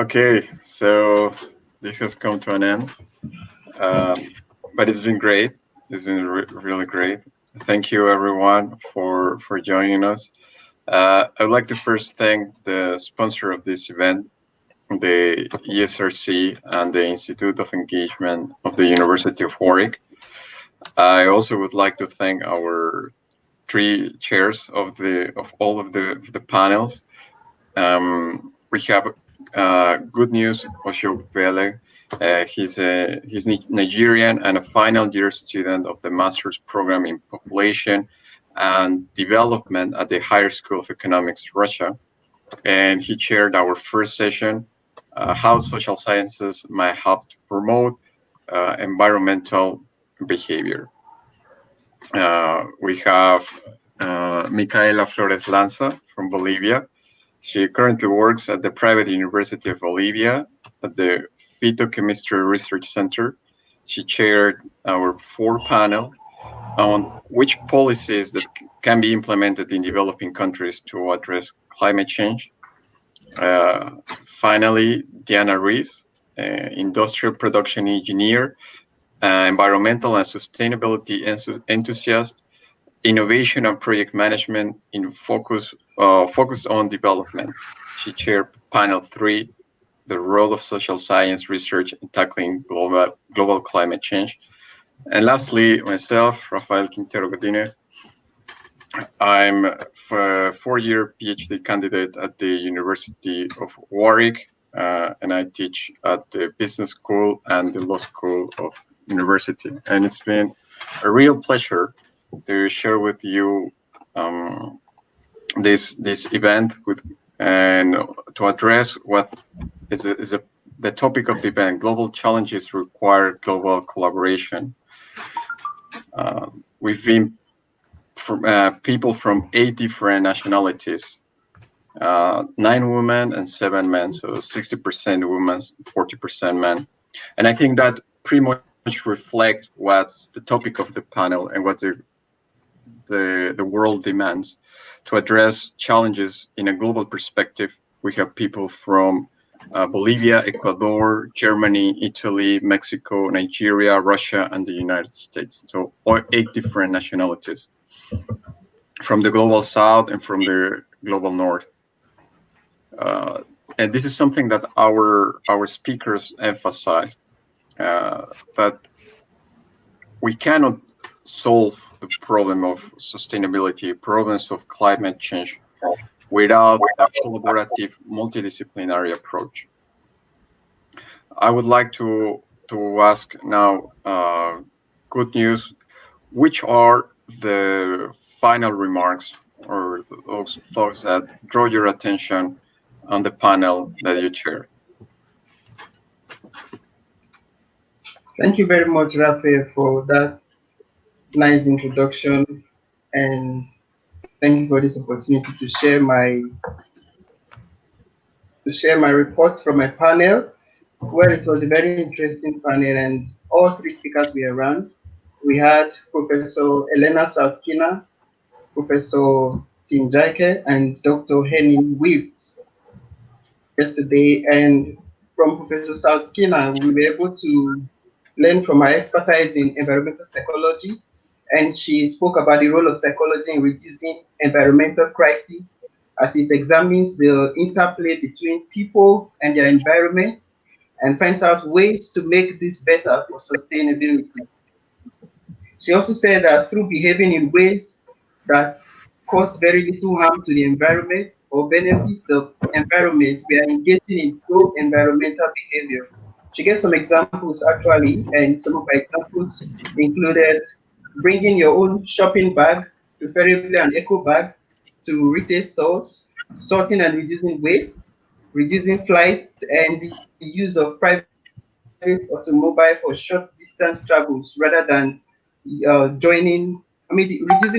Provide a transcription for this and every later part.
Okay, so this has come to an end, but it's been great. It's been really great. Thank you, everyone, for joining us. I'd like to first thank the sponsor of this event, the ESRC and the Institute of Engagement of the University of Warwick. I also would like to thank our three chairs of all of the panels. We have good news, Osho Pele. He's Nigerian and a final year student of the master's program in population and development at the Higher School of Economics, Russia. And he chaired our first session, how social sciences might help to promote environmental behavior. We have Micaela Flores Lanza from Bolivia. She currently works at the private University of Bolivia at the Phytochemistry Research Center. She chaired our fourth panel on which policies that can be implemented in developing countries to address climate change. Finally, Diana Rees, industrial production engineer, environmental and sustainability enthusiast, innovation and project management focused on development. She chaired panel 3, the role of social science research in tackling global climate change. And lastly, myself, Rafael Quintero Godinez. I'm a 4-year PhD candidate at the University of Warwick, and I teach at the business school and the law school of university. And it's been a real pleasure to share with you this event and to address what is the topic of the event. Global challenges require global collaboration. We've been people from 8 different nationalities, 9 women and 7 men, so 60% women, 40% men. And I think that pretty much reflect what's the topic of the panel and what the world demands. To address challenges in a global perspective, we have people from Bolivia, Ecuador, Germany, Italy, Mexico, Nigeria, Russia, and the United States. So 8 different nationalities from the global south and from the global north. And this is something that our speakers emphasized, that we cannot solve the problem of sustainability, problems of climate change, without a collaborative, multidisciplinary approach. I would like to ask now, good news, which are the final remarks or those thoughts that draw your attention on the panel that you chaired? Thank you very much, Rafael, for that nice introduction, and thank you for this opportunity to share my reports from my panel. Well, it was a very interesting panel, and all 3 speakers were around. We had Professor Elena Sautkina, Professor Tim Jaike, and Dr. Henning Wills yesterday. And from Professor Sautkina, we were able to learn from her expertise in environmental psychology, and she spoke about the role of psychology in reducing environmental crises as it examines the interplay between people and their environment and finds out ways to make this better for sustainability. She also said that through behaving in ways that cause very little harm to the environment or benefit the environment, we are engaging in pro-environmental behavior. She gave some examples actually, and some of her examples included bringing your own shopping bag, preferably an eco bag, to retail stores, sorting and reducing waste, reducing flights, and the use of private automobile for short distance travels rather than reducing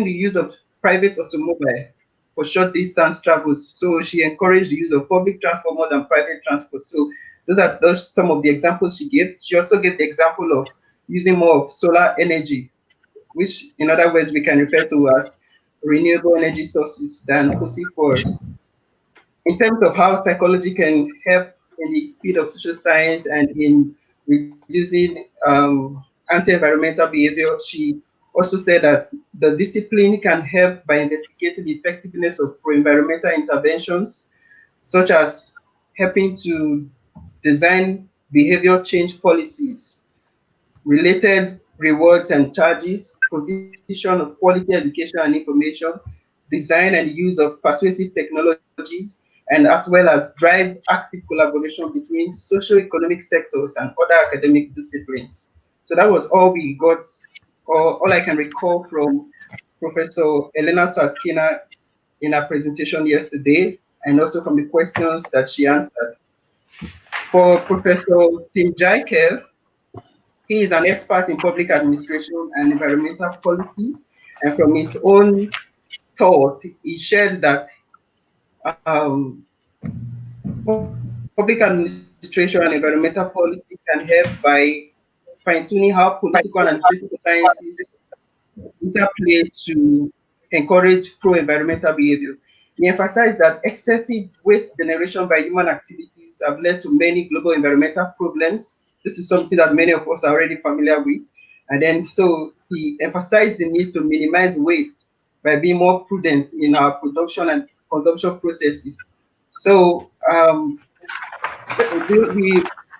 the use of private automobile for short distance travels. So she encouraged the use of public transport more than private transport. So those some of the examples she gave. She also gave the example of using more of solar energy, which in other words we can refer to as renewable energy sources than fossil fuels. In terms of how psychology can help in the speed of social science and in reducing anti-environmental behavior. She also said that the discipline can help by investigating the effectiveness of pro-environmental interventions, such as helping to design behavior change policies, related rewards and charges, provision of quality education and information, design and use of persuasive technologies, and as well as drive active collaboration between socio-economic sectors and other academic disciplines. So that was all we got, or all I can recall from Professor Elena Satkina in her presentation yesterday, and also from the questions that she answered. For Professor Tim Jaikel, he is an expert in public administration and environmental policy, and from his own thought, he shared that public administration and environmental policy can help by fine-tuning how political and administrative sciences interplay to encourage pro-environmental behavior. He emphasized that excessive waste generation by human activities have led to many global environmental problems. This is something that many of us are already familiar with. And then, so he emphasized the need to minimize waste by being more prudent in our production and consumption processes. So, the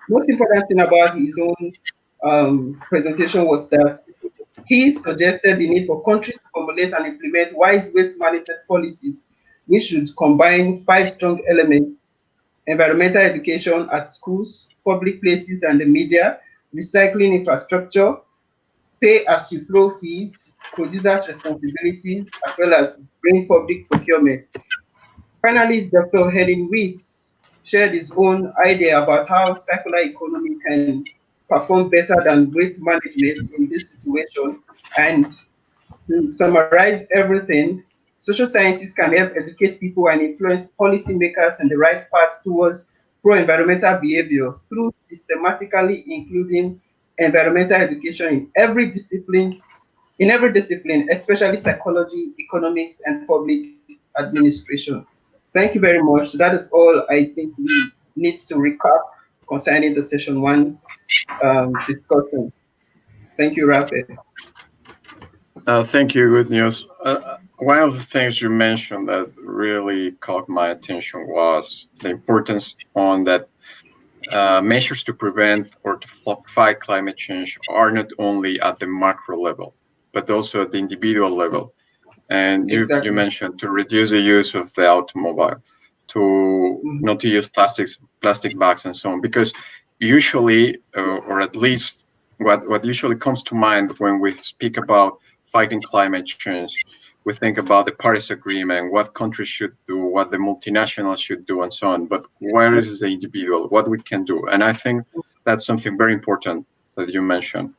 most important thing about his own presentation was that he suggested the need for countries to formulate and implement wise waste management policies, which should combine five strong elements: environmental education at schools, public places and the media, recycling infrastructure, pay as you throw fees, producers' responsibilities, as well as green public procurement. Finally, Dr. Helen Weeks shared his own idea about how circular economy can perform better than waste management in this situation. And to summarize everything, social sciences can help educate people and influence policymakers in the right path towards pro-environmental behavior through systematically including environmental education in every discipline, especially psychology, economics, and public administration. Thank you very much. That is all I think we need to recap concerning the session one discussion. Thank you, Raphael. Thank you. Good news. One of the things you mentioned that really caught my attention was the importance on that measures to prevent or to fight climate change are not only at the macro level, but also at the individual level. And you mentioned to reduce the use of the automobile, to not to use plastic bags and so on, because usually, or at least what usually comes to mind when we speak about fighting climate change, we think about the Paris Agreement, what countries should do, what the multinationals should do, and so on. But where is the individual, what we can do? And I think that's something very important that you mentioned.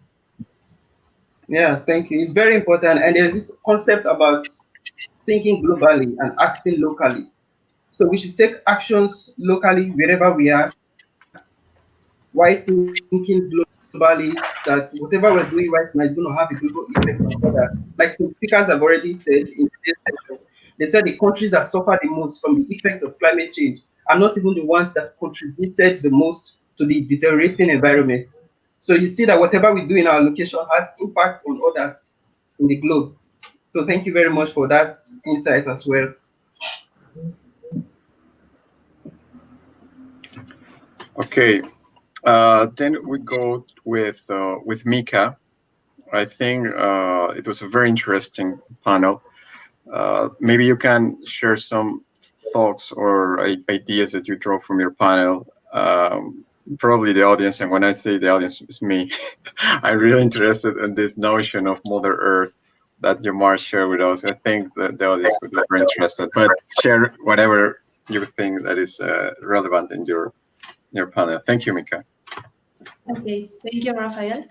Yeah, thank you. It's very important. And there's this concept about thinking globally and acting locally. So we should take actions locally wherever we are, while thinking globally that whatever we're doing right now is going to have a global effect on others. Like some speakers have already said in today's session, they said the countries that suffer the most from the effects of climate change are not even the ones that contributed the most to the deteriorating environment. So you see that whatever we do in our location has impact on others in the globe. So thank you very much for that insight as well. Okay, then we go with Mika. I think it was a very interesting panel. Maybe you can share some thoughts or ideas that you draw from your panel. Probably the audience, and when I say the audience, it's me. I'm really interested in this notion of Mother Earth that Yomar shared with us. I think that the audience would be very interested. But share whatever you think that is relevant in your panel. Thank you, Mika. Okay, thank you, Rafael.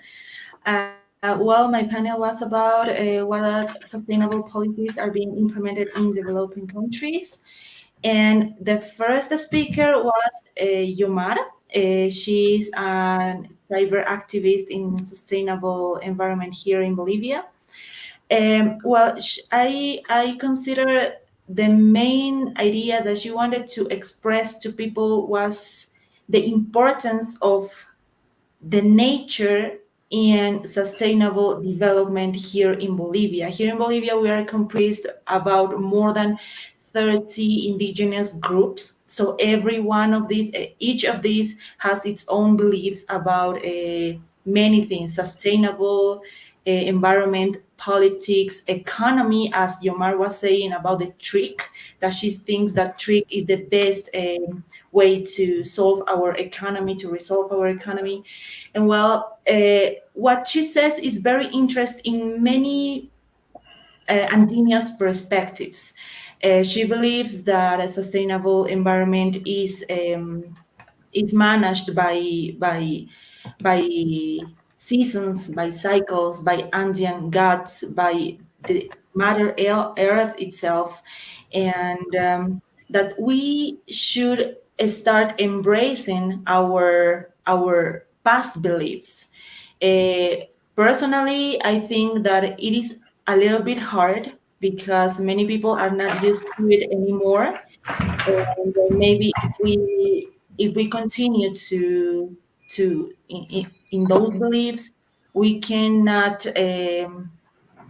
Well, my panel was about what sustainable policies are being implemented in developing countries. And the first speaker was Yomar. She's a cyber activist in sustainable environment here in Bolivia. Well, I consider the main idea that she wanted to express to people was the importance of the nature and sustainable development here in Bolivia. Here in Bolivia, we are comprised about more than 30 indigenous groups. So every one of these, each of these has its own beliefs about many things: sustainable environment, politics, economy, as Yomar was saying about the trick, that she thinks that trick is the best way to solve our economy, to resolve our economy. And well, what she says is very interesting in many indigenous perspectives. She believes that a sustainable environment is managed by seasons, by cycles, by Andean gods, by the Mother Earth itself, and that we should start embracing our past beliefs. Personally, I think that it is a little bit hard because many people are not used to it anymore, and maybe if we continue to in those beliefs, we cannot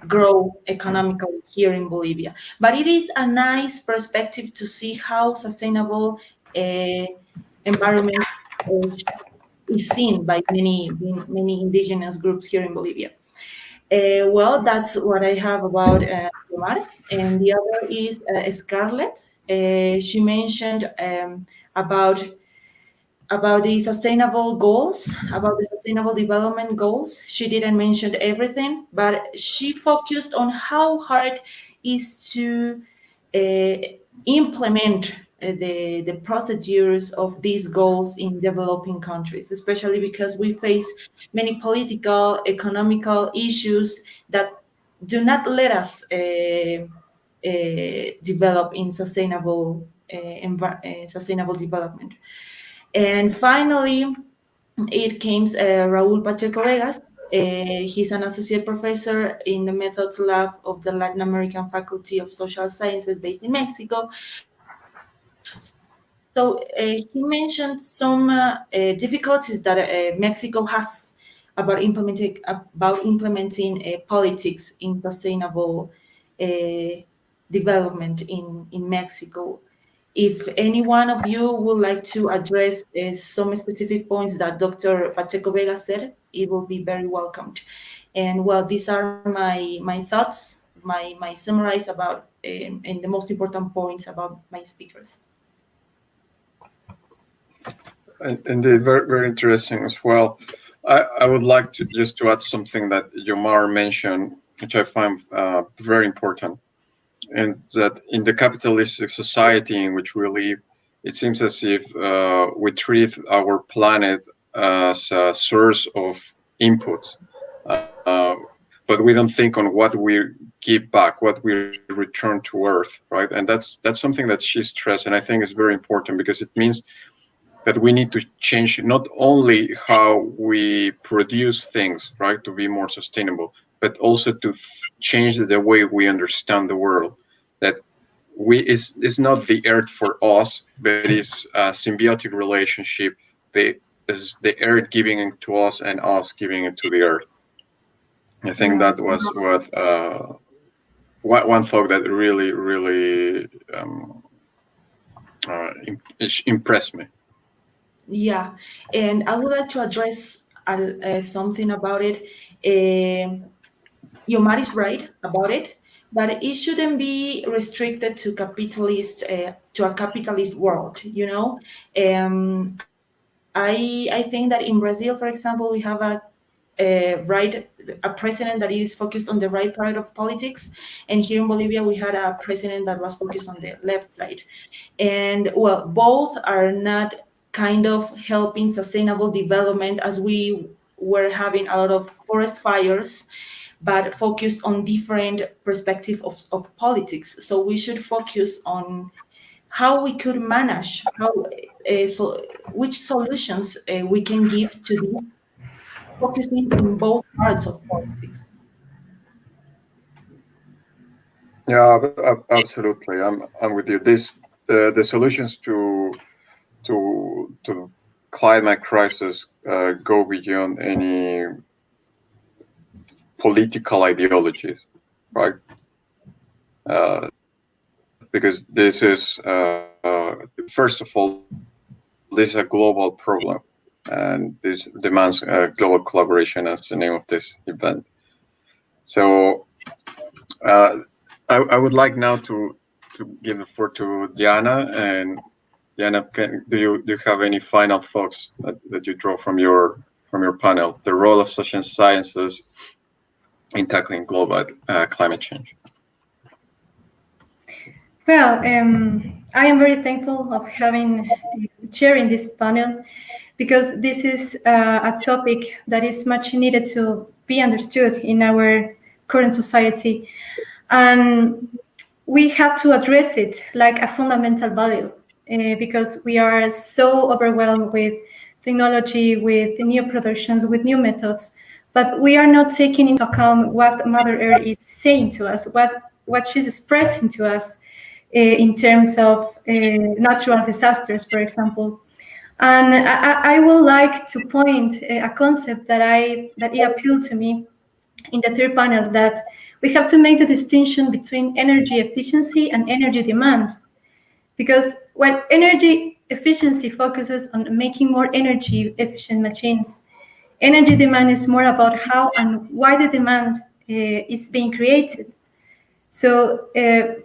grow economically here in Bolivia. But it is a nice perspective to see how sustainable environment uh, is seen by many indigenous groups here in Bolivia. Well, that's what I have about Omar. And the other is Scarlett. She mentioned about the sustainable goals, about the sustainable development goals. She didn't mention everything, but she focused on how hard is to uh, implement the procedures of these goals in developing countries, especially because we face many political, economical issues that do not let us develop in sustainable development. And finally, it came Raúl Pacheco Vegas. He's an associate professor in the Methods Lab of the Latin American Faculty of Social Sciences based in Mexico. So he mentioned some difficulties that Mexico has about implementing politics in sustainable development in Mexico. If any one of you would like to address some specific points that Dr. Pacheco Vega said, it will be very welcomed. And well, these are my thoughts, my summarize about and the most important points about my speakers. And they're very, very interesting as well. I would like to just to add something that Yomar mentioned, which I find very important, and that in the capitalistic society in which we live, it seems as if we treat our planet as a source of input, but we don't think on what we give back, what we return to Earth, right? And that's something that she stressed, and I think is very important because it means that we need to change not only how we produce things, right, to be more sustainable, but also to change the way we understand the world. That we is not the earth for us, but is a symbiotic relationship. The is the earth giving it to us and us giving it to the earth. I think Yeah. that was what one thought that really impressed me. Yeah, and I would like to address something about it. Uh, Yomar is right about it, but it shouldn't be restricted to a capitalist world. I think that in Brazil, for example, we have a president that is focused on the right part of politics, and here in Bolivia we had a president that was focused on the left side. And well, both are not kind of helping sustainable development, as we were having a lot of forest fires, but focused on different perspective of politics. So we should focus on how we could manage which solutions we can give to this, focusing in both parts of politics. Yeah, absolutely. I'm with you. This the solutions to climate crisis go beyond any political ideologies, right? Because this is, first of all, this is a global problem, and this demands global collaboration as the name of this event. So I would like now to give the floor to Diana. And Diana, do you have any final thoughts that you draw from your panel, the role of social sciences in tackling global climate change? Well, I am very thankful of having chairing this panel, because this is a topic that is much needed to be understood in our current society, and we have to address it like a fundamental value, because we are so overwhelmed with technology, with new productions, with new methods, but we are not taking into account what Mother Earth is saying to us, what she's expressing to us in terms of natural disasters, for example. And I would like to point a concept that it appealed to me in the third panel, that we have to make the distinction between energy efficiency and energy demand. Because while energy efficiency focuses on making more energy efficient machines, energy demand is more about how and why the demand is being created. So,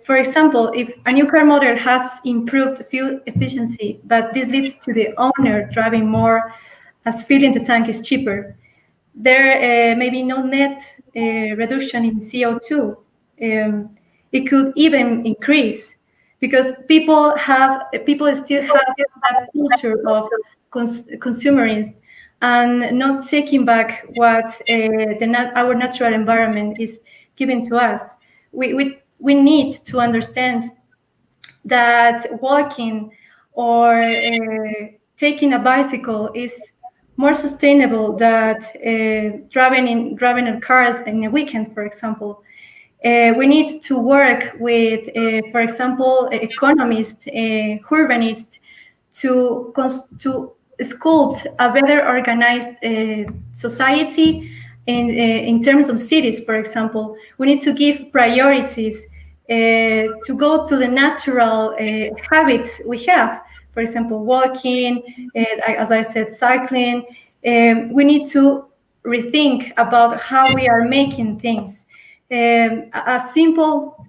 for example, if a new car model has improved fuel efficiency, but this leads to the owner driving more as filling the tank is cheaper, there may be no net reduction in CO2. It could even increase, because people still have that culture of consumerism and not taking back what our natural environment is giving to us. We need to understand that walking or taking a bicycle is more sustainable than driving in cars in a weekend, for example. We need to work with, for example, economists, urbanists, to sculpt a better organized society. In terms of cities, for example, we need to give priorities to go to the natural habits we have. For example, walking, as I said, cycling. We need to rethink about how we are making things. A simple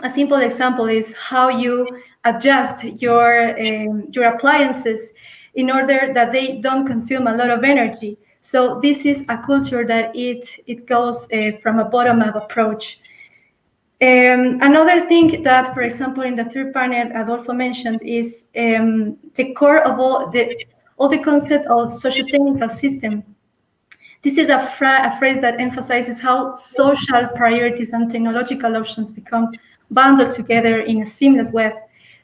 example is how you adjust your appliances in order that they don't consume a lot of energy. So this is a culture that it goes from a bottom-up approach. Another thing that, for example, in the third panel, Adolfo mentioned is the core of all the concept of socio-technical system. This is a phrase that emphasizes how social priorities and technological options become bundled together in a seamless web.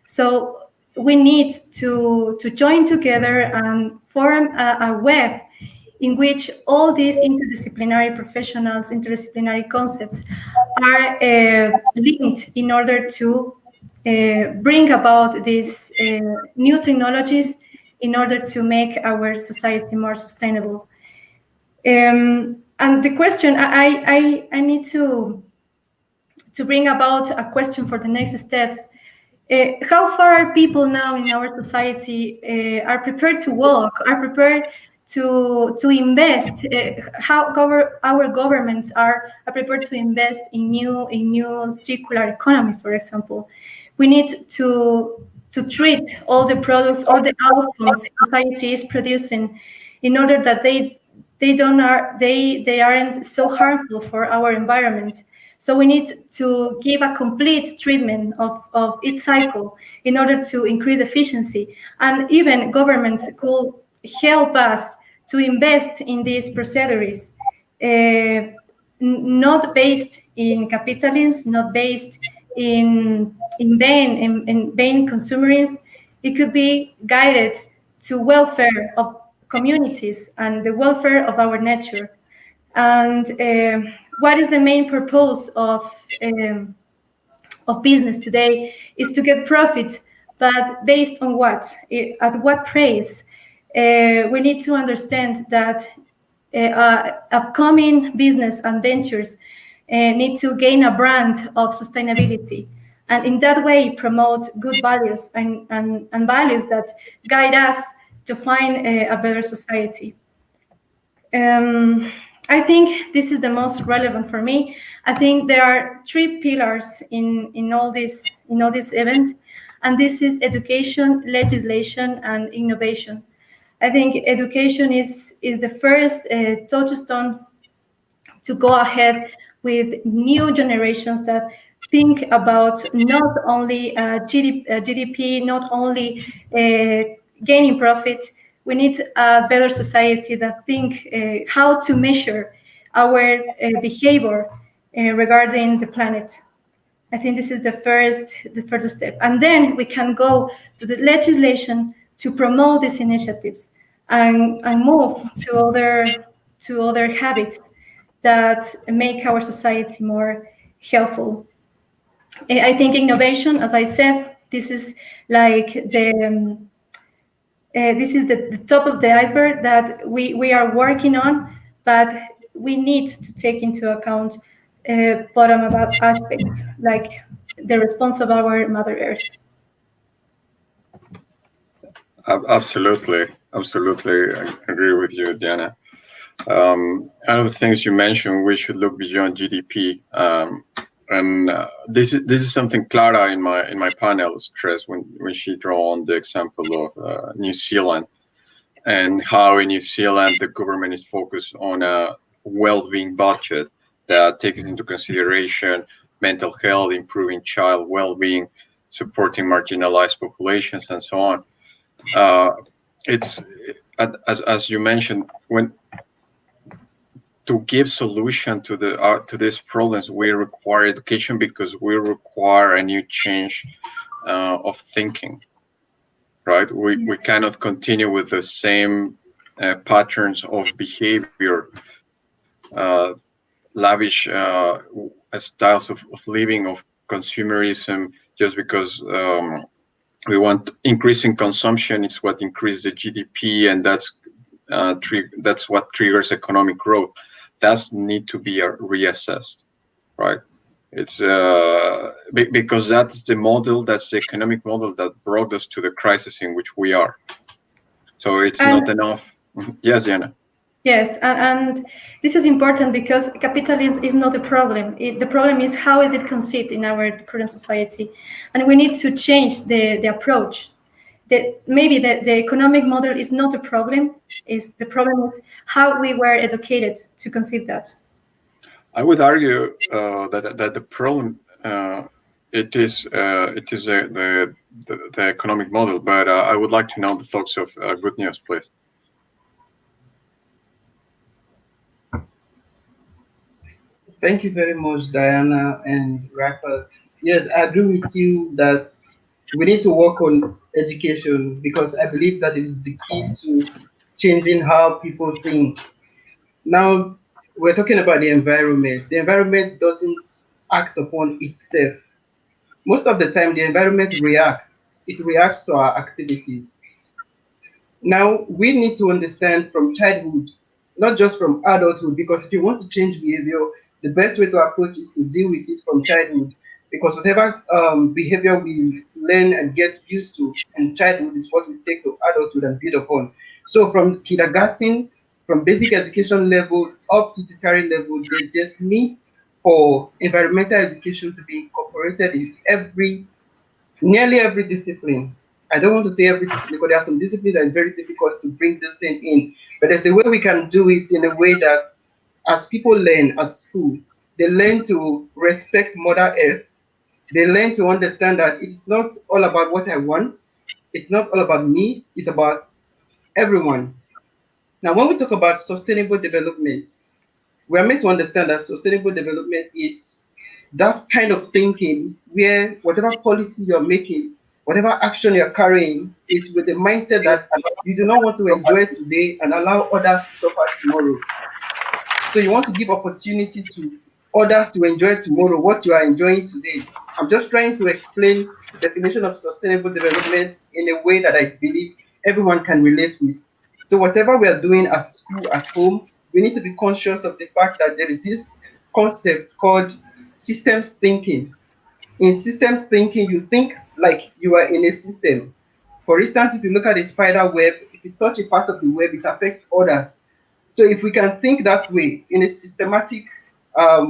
So we need to join together and form a web in which all these interdisciplinary professionals, interdisciplinary concepts are linked in order to bring about these new technologies in order to make our society more sustainable. And the question, I need to bring about a question for the next steps. How far are people now in our society are prepared to walk, are prepared to invest? How our governments are prepared to invest in new circular economy, for example? We need to treat all the products, all the outcomes society is producing, in order that they aren't so harmful for our environment. So we need to give a complete treatment of its cycle in order to increase efficiency. And even governments could help us to invest in these procedures, not based in capitalism, not based in vain consumerism. It could be guided to welfare of communities and the welfare of our nature. And what is the main purpose of business today is to get profit, but based on what? At what price? we need to understand that upcoming business and ventures need to gain a brand of sustainability, and in that way promote good values and values that guide us to find a better society. I think this is the most relevant for me. I think there are three pillars in all this event, and this is education, legislation, and innovation. I think education is the first touchstone to go ahead with new generations that think about not only GDP, not only gaining profit. We need a better society that think how to measure our behavior regarding the planet. I think this is the first step, and then we can go to the legislation to promote these initiatives and move to other habits that make our society more helpful. I think innovation, as I said, this is like the top of the iceberg that we are working on, but we need to take into account bottom-up aspects like the response of our Mother Earth. Absolutely. I agree with you, Diana. One of the things you mentioned, we should look beyond GDP, and this is something Clara in my panel stressed when she drew on the example of New Zealand, and how in New Zealand the government is focused on a well-being budget that takes into consideration mental health, improving child well-being, supporting marginalized populations, and so on. It's as you mentioned, when to give solution to these problems, we require education, because we require a new change of thinking, right? We cannot continue with the same patterns of behavior, lavish styles of living, of consumerism, just because we want increasing consumption is what increases the GDP, and that's what triggers economic growth. That need to be reassessed, right? It's because that's the model, that's the economic model that brought us to the crisis in which we are. So it's not enough. Yes, Diana. Yes, and this is important because capitalism is not the problem. The problem is how is it conceived in our current society, and we need to change the approach. Maybe the economic model is not a problem. The problem is how we were educated to conceive that. I would argue that the problem it is the economic model, but I would like to know the thoughts of Good News, please. Thank you very much, Diana and Rafa. Yes, I agree with you that we need to work on education, because I believe that is the key to changing how people think. Now, we're talking about the environment. The environment doesn't act upon itself. Most of the time, the environment reacts. It reacts to our activities. Now, we need to understand from childhood, not just from adulthood, because if you want to change behavior, the best way to approach is to deal with it from childhood, because whatever behavior we learn and get used to in childhood is what we take to adulthood and build upon. So from kindergarten, from basic education level up to tertiary level, they just need for environmental education to be incorporated in nearly every discipline. I don't want to say every discipline, because there are some disciplines that is very difficult to bring this thing in. But there's a way we can do it in a way that as people learn at school, they learn to respect Mother Earth. They learn to understand that it's not all about what I want. It's not all about me. It's about everyone. Now, when we talk about sustainable development, we are meant to understand that sustainable development is that kind of thinking where whatever policy you're making, whatever action you're carrying, is with the mindset that you do not want to enjoy today and allow others to suffer tomorrow. So you want to give opportunity to others to enjoy tomorrow what you are enjoying today. I'm just trying to explain the definition of sustainable development in a way that I believe everyone can relate with. So whatever we are doing at school, at home, we need to be conscious of the fact that there is this concept called systems thinking. In systems thinking, you think like you are in a system. For instance, if you look at a spider web, if you touch a part of the web, it affects others. So if we can think that way, in a systematic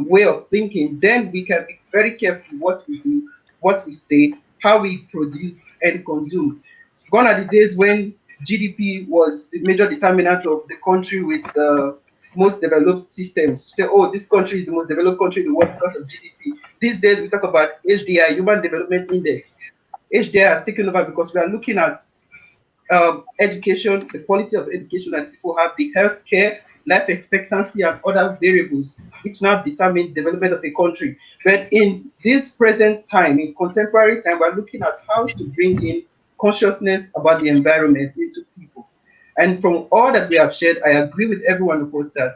way of thinking, then we can be very careful what we do, what we say, how we produce and consume. Gone are the days when GDP was the major determinant of the country with the most developed systems. Say, oh, this country is the most developed country in the world because of GDP. These days, we talk about HDI, Human Development Index. HDI has taken over because we are looking at education, the quality of education that people have, the healthcare, life expectancy, and other variables which now determine development of a country. But in this present time, in contemporary time, we're looking at how to bring in consciousness about the environment into people. And from all that we have shared, I agree with everyone of us that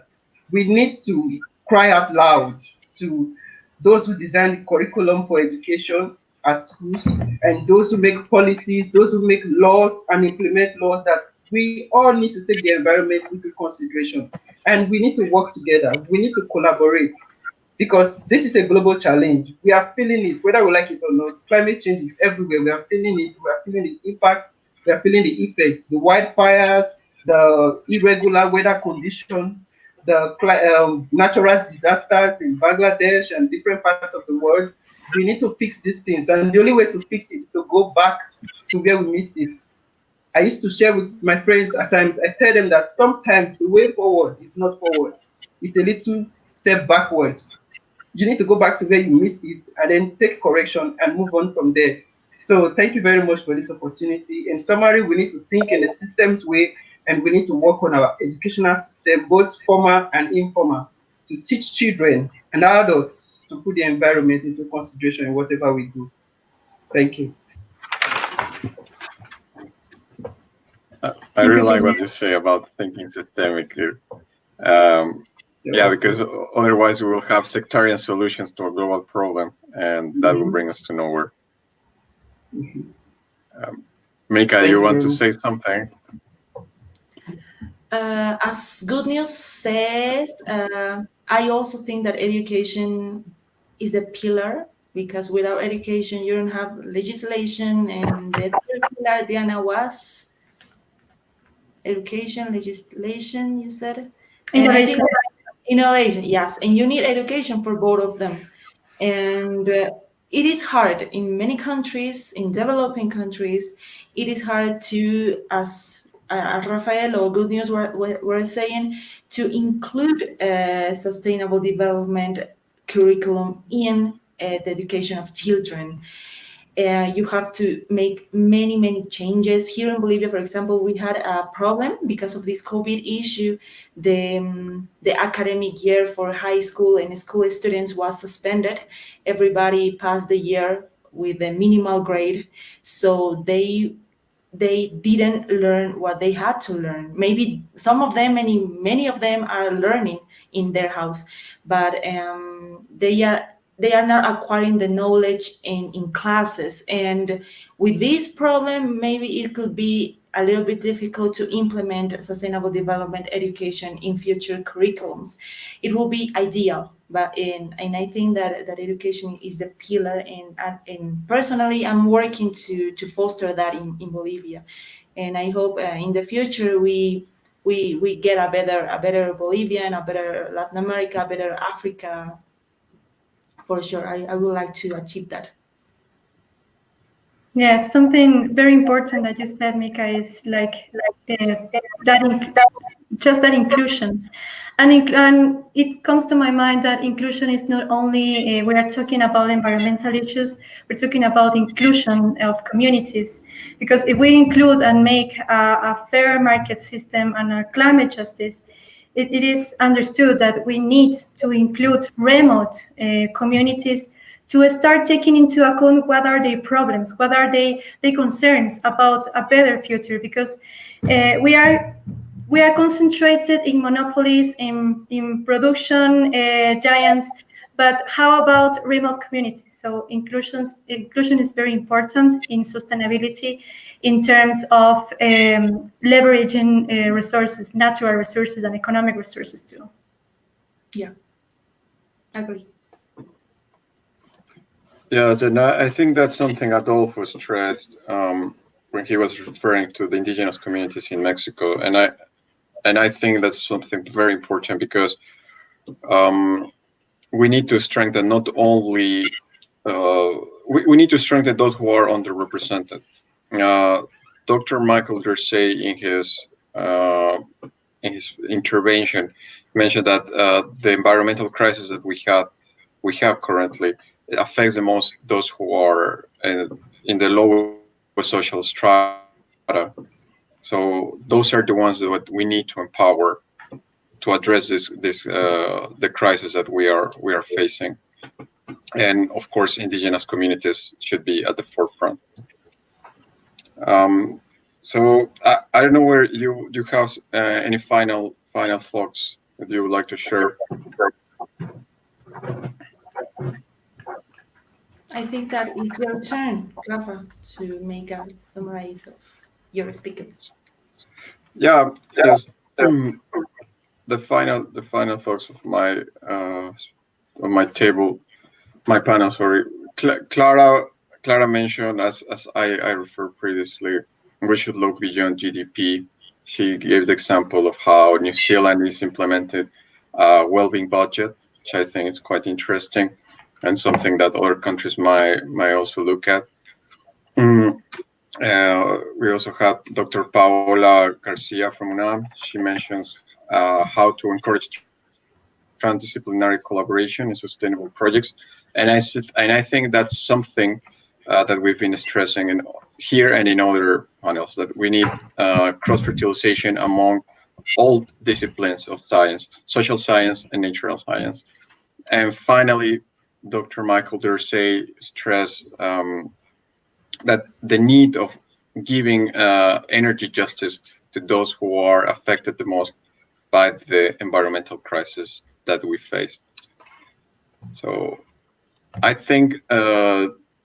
we need to cry out loud to those who design curriculum for education at schools and those who make policies, those who make laws and implement laws, that we all need to take the environment into consideration. And we need to work together. We need to collaborate because this is a global challenge. We are feeling it, whether we like it or not. Climate change is everywhere. We are feeling it. We are feeling the impact. We are feeling the effects, the wildfires, the irregular weather conditions, the natural disasters in Bangladesh and different parts of the world. We need to fix these things. And the only way to fix it is to go back to where we missed it. I used to share with my friends at times, I tell them that sometimes the way forward is not forward, it's a little step backward. You need to go back to where you missed it and then take correction and move on from there. So thank you very much for this opportunity. In summary, we need to think in a systems way and we need to work on our educational system, both formal and informal, to teach children and adults to put the environment into consideration in whatever we do. Thank you. I really like what you say about thinking systemically. Yeah, because otherwise we will have sectarian solutions to a global problem, and that will bring us to nowhere. Mika, you want to say something? As Good News says, I also think that education is a pillar, because without education you don't have legislation, and the third pillar, Diana, was education, legislation, you said? Innovation. Innovation, yes. And you need education for both of them. And it is hard in many countries, in developing countries, it is hard to, as Rafael or Good News were saying, to include sustainable development curriculum in the education of children. You have to make many changes. Here in Bolivia, for example, we had a problem because of this COVID issue. The academic year for high school and school students was suspended. Everybody passed the year with a minimal grade, so they didn't learn what they had to learn. Maybe some of them, many of them are learning in their house, but they are not acquiring the knowledge in classes. And with this problem, maybe it could be a little bit difficult to implement sustainable development education in future curriculums. It will be ideal, but and I think that education is the pillar, and personally I'm working to foster that in Bolivia. And I hope in the future we get a better Bolivia and a better Latin America, a better Africa. For sure, I would like to achieve that. Yes, something very important that you said, Mika, is just that inclusion. And it comes to my mind that inclusion is not only, we are talking about environmental issues, we're talking about inclusion of communities. Because if we include and make a fair market system and a climate justice, it is understood that we need to include remote communities to start taking into account what are their problems, what are their concerns about a better future, because we are concentrated in monopolies, in production giants, but how about remote communities? So inclusion is very important in sustainability, in terms of leveraging resources, natural resources and economic resources too. Yeah, agree. Yes, and I think that's something Adolfo stressed when he was referring to the indigenous communities in Mexico, and I think that's something very important because we need to strengthen not only we need to strengthen those who are underrepresented. Dr. Michael Dursey in his intervention mentioned that the environmental crisis that we have currently affects the most those who are in the lower social strata. So those are the ones that we need to empower to address the crisis that we are facing. And of course, indigenous communities should be at the forefront. So I don't know where you have any final thoughts that you would like to share. I think that it's your turn, Rafa, to make a summary of your speakers. Yeah, yes. The final thoughts of my on my table, my panel. Sorry, Clara mentioned, as I referred previously, we should look beyond GDP. She gave the example of how New Zealand is implemented a well-being budget, which I think is quite interesting and something that other countries might also look at. We also had Dr. Paola Garcia from UNAM. She mentions how to encourage transdisciplinary collaboration in sustainable projects, and I think that's something that we've been stressing here and in other panels, that we need cross-fertilization among all disciplines of science, social science and natural science. And finally, Dr. Michael Dursey stressed that the need of giving energy justice to those who are affected the most by the environmental crisis that we face. So I think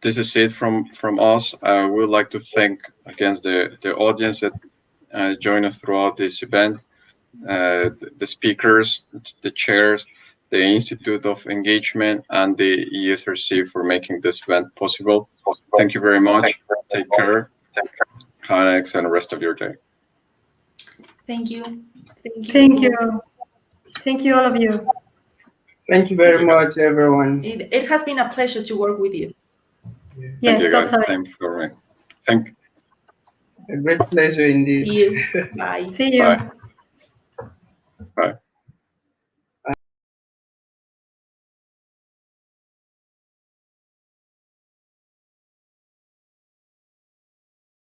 this is it from us. I would like to thank again the audience that joined us throughout this event, the speakers, the chairs, the Institute of Engagement, and the ESRC for making this event possible. Thank you very much. Take care. Have an excellent rest of your day. Thank you. Thank you. Thank you. Thank you, all of you. Thank you very much, everyone. It has been a pleasure to work with you. Yes, Thank you, guys. totally. Same for me. A great pleasure indeed. See you. Bye. See you. Bye.